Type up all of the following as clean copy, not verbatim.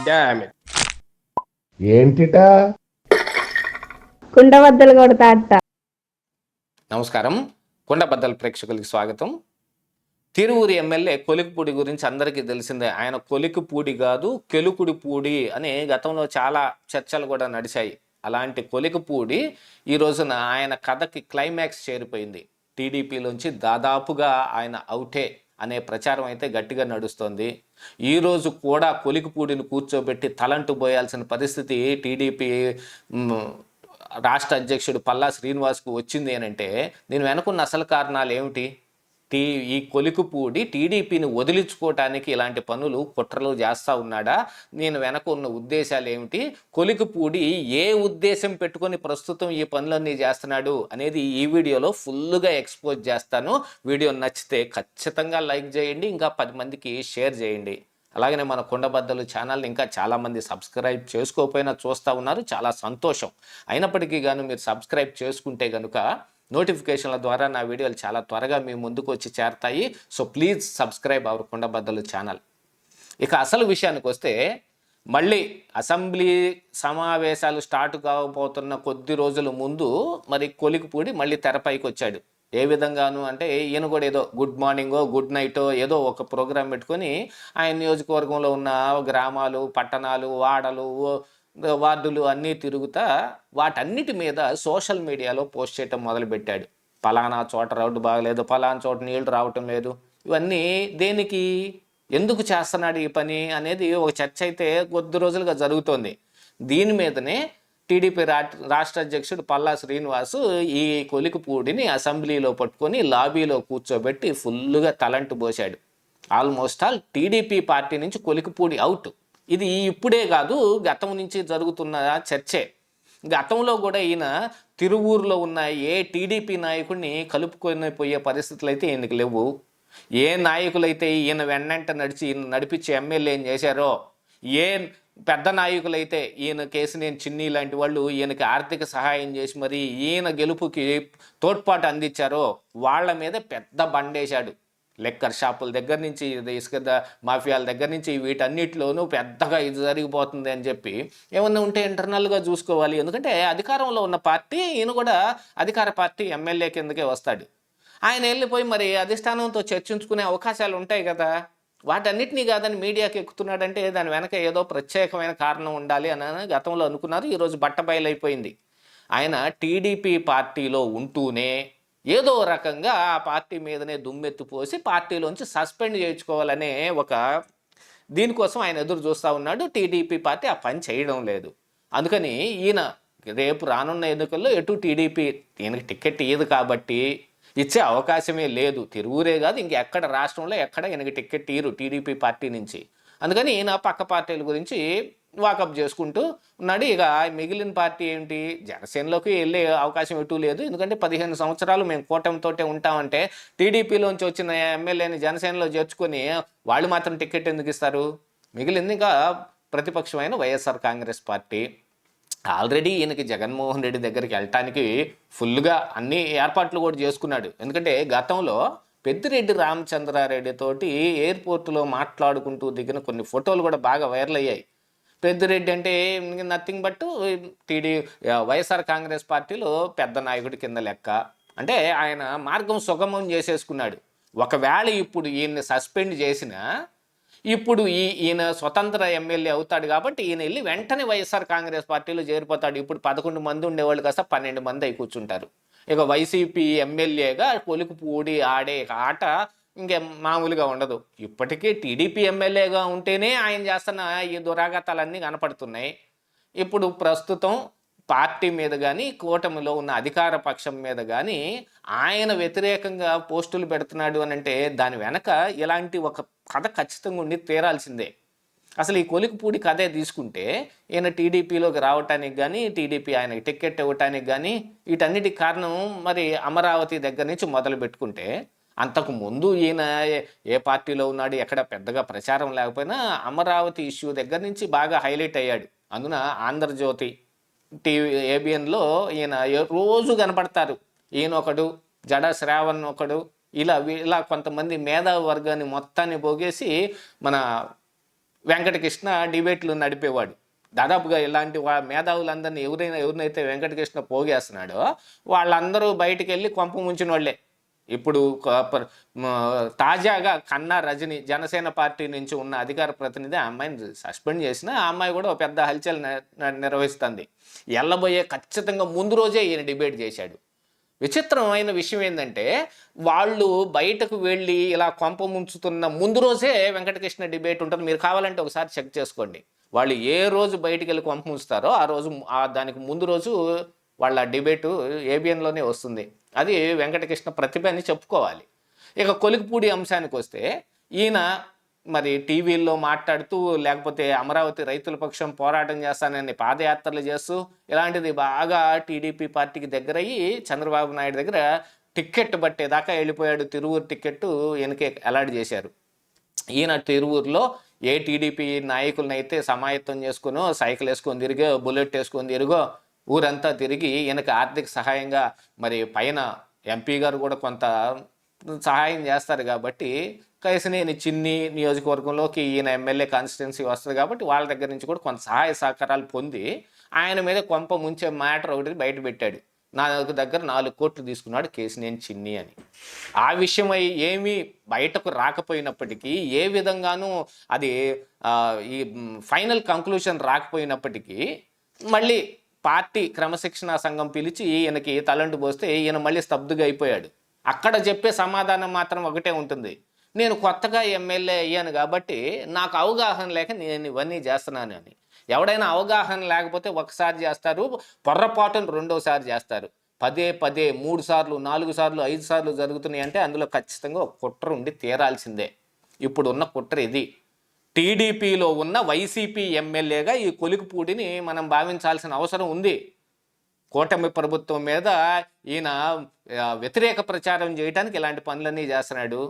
Damn it. ఏంటిటా కుండబద్దలు కొడతా అత్త. నమస్కారం, కుండబద్దల ప్రేక్షకులకి స్వాగతం. తిరువూరి ఎమ్మెల్యే కొలికిపూడి గురించి అందరికీ తెలిసిందే. ఆయన కొలికిపూడి కాదు, కెలుకుడిపూడి అని గతంలో చాలా చర్చలు కూడా నడిచాయి. అలాంటి కొలికిపూడి ఈ రోజున ఆయన కథకి క్లైమాక్స్ చేరిపోయింది. టీడీపీలోంచి దాదాపుగా ఆయన అవుటే అనే ప్రచారం అయితే గట్టిగా నడుస్తోంది. ఈరోజు కూడా కొలికిపూడిని కూర్చోబెట్టి తలంటు పోయాల్సిన పరిస్థితి టీడీపీ రాష్ట్ర అధ్యక్షుడు పల్లా శ్రీనివాస్కు వచ్చింది అని అంటే దీని వెనుకున్న అసలు కారణాలు ఏమిటి? ఈ కొలికిపూడి టీడీపీని వదిలించుకోవటానికి ఇలాంటి పనులు కుట్రలు చేస్తూ ఉన్నాడా? నేను వెనక ఉన్న ఉద్దేశాలు ఏమిటి? కొలికిపూడి ఏ ఉద్దేశం పెట్టుకొని ప్రస్తుతం ఈ పనులన్నీ చేస్తున్నాడు అనేది ఈ వీడియోలో ఫుల్గా ఎక్స్పోజ్ చేస్తాను. వీడియో నచ్చితే ఖచ్చితంగా లైక్ చేయండి, ఇంకా 10 మందికి షేర్ చేయండి. అలాగనే మన కుండబద్దలు ఛానల్ని ఇంకా చాలామంది సబ్స్క్రైబ్ చేసుకోకపోయినా చూస్తూ ఉన్నారు, చాలా సంతోషం. అయినప్పటికీ కానీ మీరు సబ్స్క్రైబ్ చేసుకుంటే కనుక నోటిఫికేషన్ల ద్వారా నా వీడియోలు చాలా త్వరగా మీ ముందుకు వచ్చి చేరతాయి. So please subscribe our Kundabaddalu channel. ఇక అసలు విషయానికి వస్తే, మళ్ళీ అసెంబ్లీ సమావేశాలు స్టార్ట్ కాకపోతున్న కొద్ది రోజుల ముందు మరి కొలికిపూడి మళ్ళీ తెరపైకి వచ్చాడు. ఏ విధంగాను అంటే ఈయన కూడా ఏదో గుడ్ మార్నింగో గుడ్ నైటో ఏదో ఒక ప్రోగ్రాం పెట్టుకొని ఆయన నియోజకవర్గంలో ఉన్న గ్రామాలు, పట్టణాలు, వార్డులు అన్నీ తిరుగుతా వాటన్నిటి మీద సోషల్ మీడియాలో పోస్ట్ చేయటం మొదలుపెట్టాడు. పలానా చోట రోడ్డు బాగలేదు, పలానా చోట నీళ్లు రావటం లేదు, ఇవన్నీ దేనికి, ఎందుకు చేస్తున్నాడు ఈ పని అనేది ఒక చర్చ అయితే కొద్ది రోజులుగా జరుగుతోంది. దీని మీదనే టీడీపీ రాష్ట్ర అధ్యక్షుడు పల్లా శ్రీనివాసు ఈ కొలికిపూడిని అసెంబ్లీలో పట్టుకొని లాబీలో కూర్చోబెట్టి ఫుల్గా తలంటు పోశాడు. ఆల్మోస్ట్ ఆల్ టీడీపీ పార్టీ నుంచి కొలికిపూడి అవుట్. ఇది ఇప్పుడే కాదు, గతం నుంచి జరుగుతున్న చర్చే. గతంలో కూడా ఈయన తిరువూరులో ఉన్న ఏ టీడీపీ నాయకుడిని కలుపుకొని పోయే పరిస్థితులు అయితే ఈయనకి లేవు. ఏ నాయకులైతే ఈయన వెన్నంట నడిచి ఈయన నడిపించే ఎమ్మెల్యే ఏం చేశారో, ఏ పెద్ద నాయకులైతే ఈయన కేసినేని చిన్ని లాంటి వాళ్ళు ఈయనకి ఆర్థిక సహాయం చేసి మరి ఈయన గెలుపుకి తోడ్పాటు అందించారో వాళ్ళ మీద పెద్ద బండేశాడు. లెక్కర్ షాపుల దగ్గర నుంచి, ఇసుక మాఫియాల దగ్గర నుంచి వీటన్నిటిలోనూ పెద్దగా ఇది జరిగిపోతుంది అని చెప్పి ఏమన్నా ఉంటే ఇంటర్నల్గా చూసుకోవాలి. ఎందుకంటే అధికారంలో ఉన్న పార్టీ, ఈయన కూడా అధికార పార్టీ ఎమ్మెల్యే కిందకే వస్తాడు. ఆయన వెళ్ళిపోయి మరి అధిష్టానంతో చర్చించుకునే అవకాశాలు ఉంటాయి కదా, వాటన్నిటినీ కాదని మీడియాకి ఎక్కుతున్నాడంటే దాని వెనక ఏదో ప్రత్యేకమైన కారణం ఉండాలి అని గతంలో అనుకున్నారు. ఈరోజు బట్టబయలైపోయింది. ఆయన టీడీపీ పార్టీలో ఉంటూనే ఏదో రకంగా ఆ పార్టీ మీదనే దుమ్మెత్తిపోసి పార్టీలోంచి సస్పెండ్ చేయించుకోవాలనే ఒక దీనికోసం ఆయన ఎదురు చూస్తూ ఉన్నాడు. టీడీపీ పార్టీ ఆ పని చేయడం లేదు. అందుకని ఈయన రేపు రానున్న ఎన్నికల్లో ఎటు టీడీపీ ఈయనకి టికెట్ ఇయ్యదు కాబట్టి ఇచ్చే అవకాశమే లేదు. తిరువూరే కాదు, ఇంకెక్కడ రాష్ట్రంలో ఎక్కడ ఈయనకి టికెట్ ఇయ్యరు టీడీపీ పార్టీ నుంచి. అందుకని ఈయన పక్క పార్టీల గురించి వాకప్ చేసుకుంటూ ఉన్నాడు. ఇక మిగిలిన పార్టీ ఏంటి, జనసేనలోకి వెళ్ళే అవకాశం ఎటూ లేదు. ఎందుకంటే 15 సంవత్సరాలు మేము కూటమితోటే ఉంటామంటే టీడీపీలోంచి వచ్చిన ఎమ్మెల్యేని జనసేనలో చేర్చుకొని వాళ్ళు మాత్రం టికెట్ ఎందుకు ఇస్తారు? మిగిలింది ఇంకా ప్రతిపక్షమైన వైఎస్ఆర్ కాంగ్రెస్ పార్టీ. ఆల్రెడీ ఈయనకి జగన్మోహన్ రెడ్డి దగ్గరికి వెళ్ళటానికి ఫుల్గా అన్ని ఏర్పాట్లు కూడా చేసుకున్నాడు. ఎందుకంటే గతంలో పెద్దిరెడ్డి రామచంద్రారెడ్డి తోటి ఎయిర్పోర్టులో మాట్లాడుకుంటూ దిగిన కొన్ని ఫోటోలు కూడా బాగా వైరల్ అయ్యాయి. పెద్దిరెడ్డి అంటే నథింగ్ బట్ వైఎస్ఆర్ కాంగ్రెస్ పార్టీలో పెద్ద నాయకుడి కింద లెక్క. అంటే ఆయన మార్గం సుగమం చేసేసుకున్నాడు. ఒకవేళ ఇప్పుడు ఈయన్ని సస్పెండ్ చేసినా ఇప్పుడు ఈయన స్వతంత్ర ఎమ్మెల్యే అవుతాడు కాబట్టి ఈయన వెళ్ళి వెంటనే వైఎస్ఆర్ కాంగ్రెస్ పార్టీలో చేరిపోతాడు. ఇప్పుడు 11 మంది ఉండేవాళ్ళు కాస్త 12 మంది అయి కూర్చుంటారు. ఇక వైసీపీ ఎమ్మెల్యేగా కొలికిపూడి ఆడే ఆట ఇంకే మామూలుగా ఉండదు. ఇప్పటికీ టీడీపీ ఎమ్మెల్యేగా ఉంటేనే ఆయన చేస్తున్న ఈ దురాఘాతాలన్నీ కనపడుతున్నాయి. ఇప్పుడు ప్రస్తుతం పార్టీ మీద కానీ కూటమిలో ఉన్న అధికార పక్షం మీద కానీ ఆయన వ్యతిరేకంగా పోస్టులు పెడుతున్నాడు అని అంటే దాని వెనక ఇలాంటి ఒక కథ ఖచ్చితంగా ఉండి తీరాల్సిందే. అసలు ఈ కొలికిపూడి కథే తీసుకుంటే ఈయన టీడీపీలోకి రావటానికి కానీ, టీడీపీ ఆయనకి టికెట్ ఇవ్వటానికి కానీ వీటన్నిటికి కారణం మరి అమరావతి దగ్గర నుంచి మొదలు పెట్టుకుంటే, అంతకు ముందు ఈయన ఏ పార్టీలో ఉన్నాడు, ఎక్కడ పెద్దగా ప్రచారం లేకపోయినా అమరావతి ఇష్యూ దగ్గర నుంచి బాగా హైలైట్ అయ్యాడు. అందున ఆంధ్రజ్యోతి ఏబిఎన్లో ఈయన రోజు కనపడతారు. ఈయన ఒకడు, జడ శ్రావణ్ ఒకడు, ఇలా కొంతమంది మేధావి వర్గాన్ని మొత్తాన్ని పోగేసి మన వెంకటకృష్ణ డిబేట్లు నడిపేవాడు. దాదాపుగా ఇలాంటి మేధావులందరినీ ఎవరినైతే వెంకటకృష్ణ పోగేస్తున్నాడో వాళ్ళందరూ బయటికి వెళ్ళి కొంప ముంచిన వాళ్ళే. ఇప్పుడు తాజాగా కన్నా రజని జనసేన పార్టీ నుంచి ఉన్న అధికార ప్రతినిధి ఆ అమ్మాయిని సస్పెండ్ చేసిన ఆ అమ్మాయి కూడా ఒక పెద్ద హల్చల్ నిర్వహిస్తుంది. ఎల్లబోయే ఖచ్చితంగా ముందు రోజే ఈయన డిబేట్ చేశాడు. విచిత్రమైన విషయం ఏంటంటే వాళ్ళు బయటకు వెళ్ళి ఇలా కొంప ముంచుతున్న ముందు రోజే వెంకటకృష్ణ డిబేట్ ఉంటుంది. మీరు కావాలంటే ఒకసారి చెక్ చేసుకోండి. వాళ్ళు ఏ రోజు బయటికి వెళ్ళి కొంప ముంచుతారో ఆ రోజు దానికి ముందు రోజు వాళ్ళ డిబేటు ఏబిఎన్లోనే వస్తుంది. అది వెంకటకృష్ణ ప్రతిభ అని చెప్పుకోవాలి. ఇక కొలిక్పూడి అంశానికి వస్తే ఈయన మరి టీవీల్లో మాట్లాడుతూ లేకపోతే అమరావతి రైతుల పక్షం పోరాటం చేస్తానని పాదయాత్రలు చేస్తూ ఇలాంటిది బాగా టీడీపీ పార్టీకి దగ్గరయ్యి చంద్రబాబు నాయుడు దగ్గర టిక్కెట్ పట్టేదాకా వెళ్ళిపోయాడు. తిరువూరు టిక్కెట్టు ఈయనకే అలాట్ చేశారు. ఈయన తిరువూరులో ఏ టీడీపీ నాయకులను అయితే సమాయత్తం చేసుకునో సైకిల్ వేసుకొని తిరిగో బుల్లెట్ వేసుకొని తిరిగో ఊరంతా తిరిగి ఈయనకి ఆర్థిక సహాయంగా మరి పైన ఎంపీ గారు కూడా కొంత సహాయం చేస్తారు కాబట్టి కేశినేని చిన్ని నియోజకవర్గంలోకి ఈయన ఎమ్మెల్యే కాన్స్టిట్యున్సీ వస్తుంది కాబట్టి వాళ్ళ దగ్గర నుంచి కూడా కొంత సహాయ సహకారాలు పొంది ఆయన మీద కొంప ముంచే మ్యాటర్ ఒకటి బయట పెట్టాడు. నా దగ్గర 4 కోట్లు తీసుకున్నాడు కేశినేని చిన్ని అని. ఆ విషయమై ఏమీ బయటకు రాకపోయినప్పటికీ ఏ విధంగానూ అది ఈ ఫైనల్ కంక్లూషన్ రాకపోయినప్పటికీ మళ్ళీ పార్టీ క్రమశిక్షణా సంఘం పిలిచి ఈయనకి తలంటు పోస్తే ఈయన మళ్ళీ స్తబ్దుగా అయిపోయాడు. అక్కడ చెప్పే సమాధానం మాత్రం ఒకటే ఉంటుంది, నేను కొత్తగా ఎమ్మెల్యే అయ్యాను కాబట్టి నాకు అవగాహన లేక నేను ఇవన్నీ చేస్తున్నాను అని. ఎవడైనా అవగాహన లేకపోతే ఒకసారి చేస్తారు, పొర్రపాటును రెండోసారి చేస్తారు. పదే 3 సార్లు 4 సార్లు 5 సార్లు జరుగుతున్నాయి అంటే అందులో ఖచ్చితంగా ఒక కుట్ర ఉండి తీరాల్సిందే. ఇప్పుడున్న కుట్ర ఇది. టీడీపీలో ఉన్న వైసీపీ ఎమ్మెల్యేగా ఈ కొలిక్పూడిని మనం భావించాల్సిన అవసరం ఉంది. కూటమి ప్రభుత్వం మీద ఈయన వ్యతిరేక ప్రచారం చేయడానికి ఇలాంటి పనులన్నీ చేస్తున్నాడు.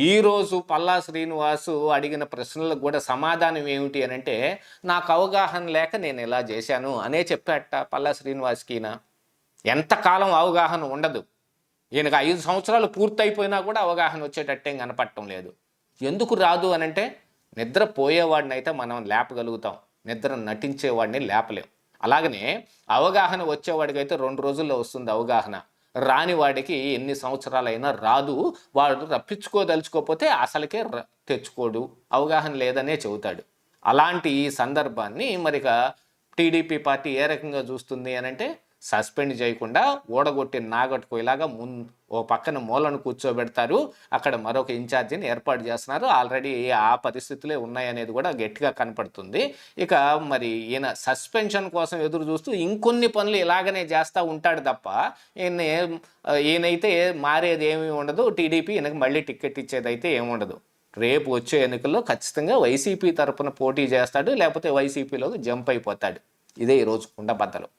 ఈరోజు పల్లా శ్రీనివాసు అడిగిన ప్రశ్నలకు కూడా సమాధానం ఏమిటి అని అంటే, నాకు అవగాహన లేక నేను ఇలా చేశాను అనే చెప్పాట పల్లా శ్రీనివాస్కి. ఈయన ఎంతకాలం అవగాహన ఉండదు. ఈయనకు 5 సంవత్సరాలు పూర్తయిపోయినా కూడా అవగాహన వచ్చేటట్టేం కనపడటం లేదు. ఎందుకు రాదు అని అంటే, నిద్రపోయేవాడిని అయితే మనం లేపగలుగుతాం, నిద్ర నటించేవాడిని లేపలేం. అలాగనే అవగాహన వచ్చేవాడికైతే 2 రోజుల్లో వస్తుంది అవగాహన. రాని వాడికి ఎన్ని సంవత్సరాలైనా రాదు. వాడు రప్పించుకోదలుచుకోకపోతే అసలుకే తెచ్చుకోడు, అవగాహన లేదనే చెబుతాడు. అలాంటి ఈ సందర్భాన్ని మరిక టీడీపీ పార్టీ ఏ రకంగా చూస్తుంది అని అంటే, సస్పెండ్ చేయకుండా ఓడగొట్టి నాగట్టుకోలాగా ఓ పక్కన మూలను కూర్చోబెడతారు. అక్కడ మరొక ఇన్ఛార్జిని ఏర్పాటు చేస్తున్నారు. ఆల్రెడీ ఆ పరిస్థితులే ఉన్నాయనేది కూడా గట్టిగా కనపడుతుంది. ఇక మరి ఈయన సస్పెన్షన్ కోసం ఎదురు చూస్తూ ఇంకొన్ని పనులు ఇలాగనే చేస్తూ ఉంటాడు తప్ప ఈయనైతే మారేది ఏమీ ఉండదు. టీడీపీ ఈయనకు మళ్ళీ టికెట్ ఇచ్చేదైతే ఏముండదు. రేపు వచ్చే ఎన్నికల్లో ఖచ్చితంగా వైసీపీ తరపున పోటీ చేస్తాడు, లేకపోతే వైసీపీలోకి జంప్ అయిపోతాడు. ఇదే ఈరోజు కుండబద్దలు.